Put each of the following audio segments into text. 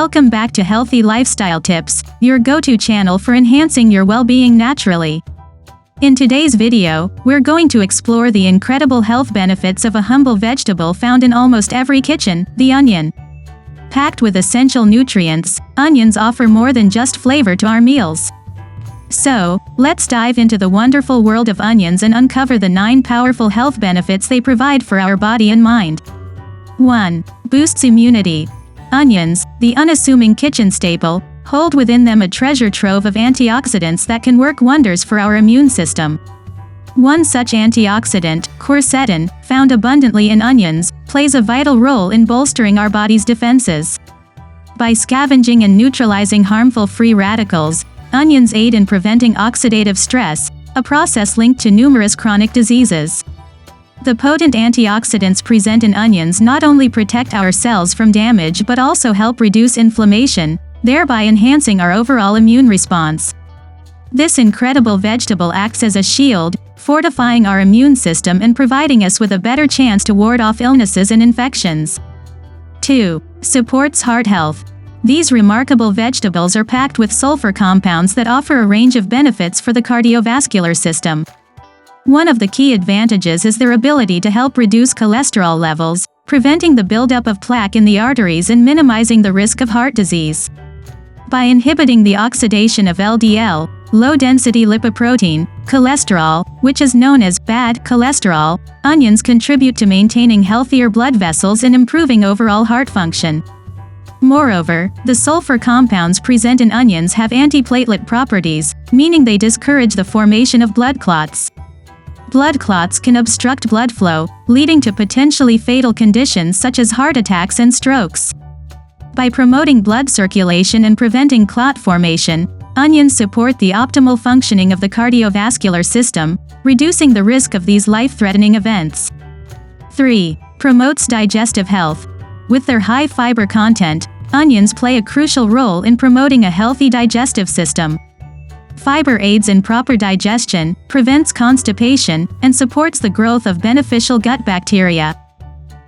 Welcome back to Healthy Lifestyle Tips, your go-to channel for enhancing your well-being naturally. In today's video, we're going to explore the incredible health benefits of a humble vegetable found in almost every kitchen, the onion. Packed with essential nutrients, onions offer more than just flavor to our meals. So, let's dive into the wonderful world of onions and uncover the 9 powerful health benefits they provide for our body and mind. 1. Boosts immunity. Onions, the unassuming kitchen staple, hold within them a treasure trove of antioxidants that can work wonders for our immune system. One such antioxidant, quercetin, found abundantly in onions, plays a vital role in bolstering our body's defenses. By scavenging and neutralizing harmful free radicals, onions aid in preventing oxidative stress, a process linked to numerous chronic diseases. The potent antioxidants present in onions not only protect our cells from damage but also help reduce inflammation, thereby enhancing our overall immune response. This incredible vegetable acts as a shield, fortifying our immune system and providing us with a better chance to ward off illnesses and infections. 2. Supports heart health. These remarkable vegetables are packed with sulfur compounds that offer a range of benefits for the cardiovascular system. One of the key advantages is their ability to help reduce cholesterol levels, preventing the buildup of plaque in the arteries and minimizing the risk of heart disease. By inhibiting the oxidation of LDL, low-density lipoprotein, cholesterol, which is known as bad cholesterol, onions contribute to maintaining healthier blood vessels and improving overall heart function. Moreover, the sulfur compounds present in onions have antiplatelet properties, meaning they discourage the formation of blood clots. Blood clots can obstruct blood flow, leading to potentially fatal conditions such as heart attacks and strokes. By promoting blood circulation and preventing clot formation, onions support the optimal functioning of the cardiovascular system, reducing the risk of these life-threatening events. 3. Promotes digestive health. With their high fiber content, onions play a crucial role in promoting a healthy digestive system. Fiber aids in proper digestion, prevents constipation, and supports the growth of beneficial gut bacteria.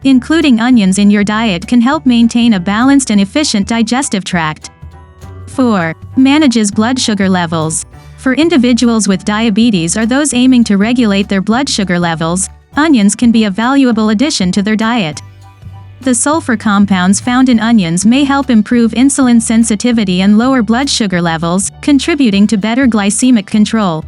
Including onions in your diet can help maintain a balanced and efficient digestive tract. 4. Manages blood sugar levels. For individuals with diabetes or those aiming to regulate their blood sugar levels, onions can be a valuable addition to their diet. The sulfur compounds found in onions may help improve insulin sensitivity and lower blood sugar levels, contributing to better glycemic control.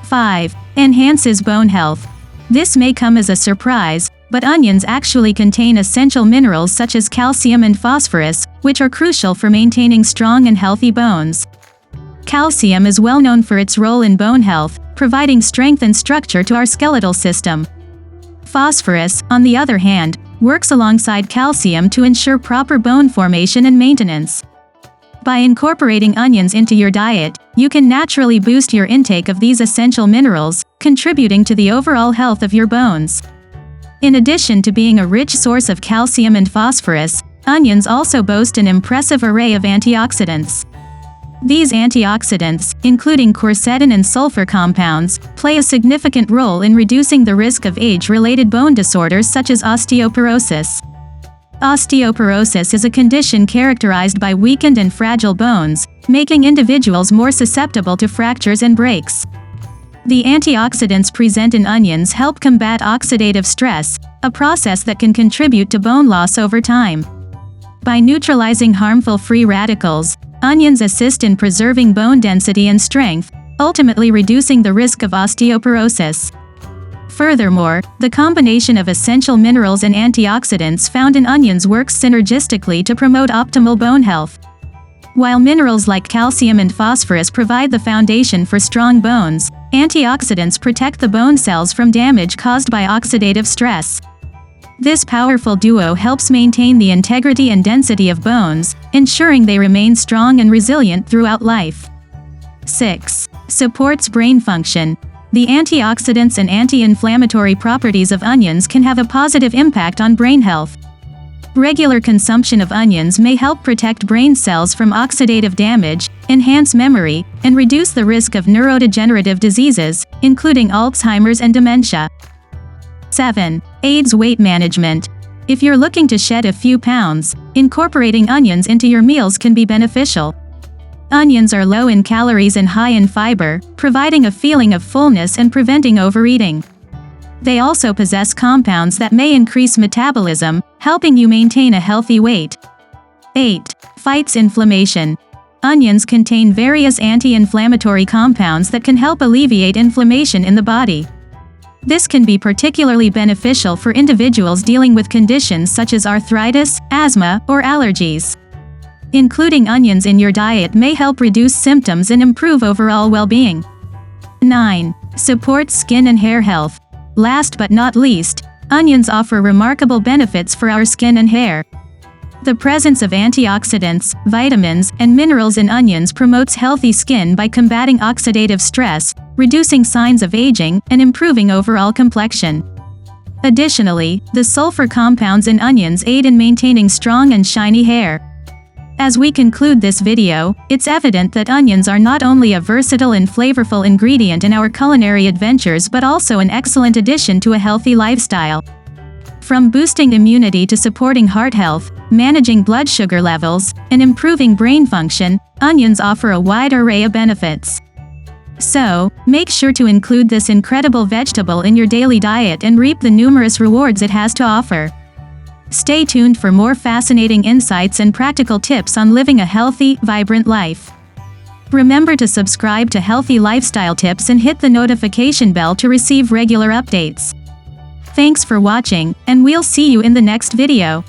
5. Enhances bone health. This may come as a surprise, but onions actually contain essential minerals such as calcium and phosphorus, which are crucial for maintaining strong and healthy bones. Calcium is well known for its role in bone health, providing strength and structure to our skeletal system. Phosphorus, on the other hand, works alongside calcium to ensure proper bone formation and maintenance. By incorporating onions into your diet, you can naturally boost your intake of these essential minerals, contributing to the overall health of your bones. In addition to being a rich source of calcium and phosphorus, onions also boast an impressive array of antioxidants. These antioxidants, including quercetin and sulfur compounds, play a significant role in reducing the risk of age-related bone disorders such as osteoporosis. Osteoporosis is a condition characterized by weakened and fragile bones, making individuals more susceptible to fractures and breaks. The antioxidants present in onions help combat oxidative stress, a process that can contribute to bone loss over time. By neutralizing harmful free radicals, onions assist in preserving bone density and strength, ultimately reducing the risk of osteoporosis. Furthermore, the combination of essential minerals and antioxidants found in onions works synergistically to promote optimal bone health. While minerals like calcium and phosphorus provide the foundation for strong bones, antioxidants protect the bone cells from damage caused by oxidative stress. This powerful duo helps maintain the integrity and density of bones, ensuring they remain strong and resilient throughout life. 6. Supports brain function. The antioxidants and anti-inflammatory properties of onions can have a positive impact on brain health. Regular consumption of onions may help protect brain cells from oxidative damage, enhance memory, and reduce the risk of neurodegenerative diseases, including Alzheimer's and dementia. 7. Aids weight management. If you're looking to shed a few pounds, incorporating onions into your meals can be beneficial. Onions are low in calories and high in fiber, providing a feeling of fullness and preventing overeating. They also possess compounds that may increase metabolism, helping you maintain a healthy weight. 8. Fights inflammation. Onions contain various anti-inflammatory compounds that can help alleviate inflammation in the body. This can be particularly beneficial for individuals dealing with conditions such as arthritis, asthma, or allergies. Including onions in your diet may help reduce symptoms and improve overall well-being. 9. Supports skin and hair health. Last but not least, onions offer remarkable benefits for our skin and hair. The presence of antioxidants, vitamins, and minerals in onions promotes healthy skin by combating oxidative stress, reducing signs of aging, and improving overall complexion. Additionally, the sulfur compounds in onions aid in maintaining strong and shiny hair. As we conclude this video, it's evident that onions are not only a versatile and flavorful ingredient in our culinary adventures but also an excellent addition to a healthy lifestyle. From boosting immunity to supporting heart health, managing blood sugar levels, and improving brain function, onions offer a wide array of benefits. So, make sure to include this incredible vegetable in your daily diet and reap the numerous rewards it has to offer. Stay tuned for more fascinating insights and practical tips on living a healthy, vibrant life. Remember to subscribe to Healthy Lifestyle Tips and hit the notification bell to receive regular updates. Thanks for watching, and we'll see you in the next video.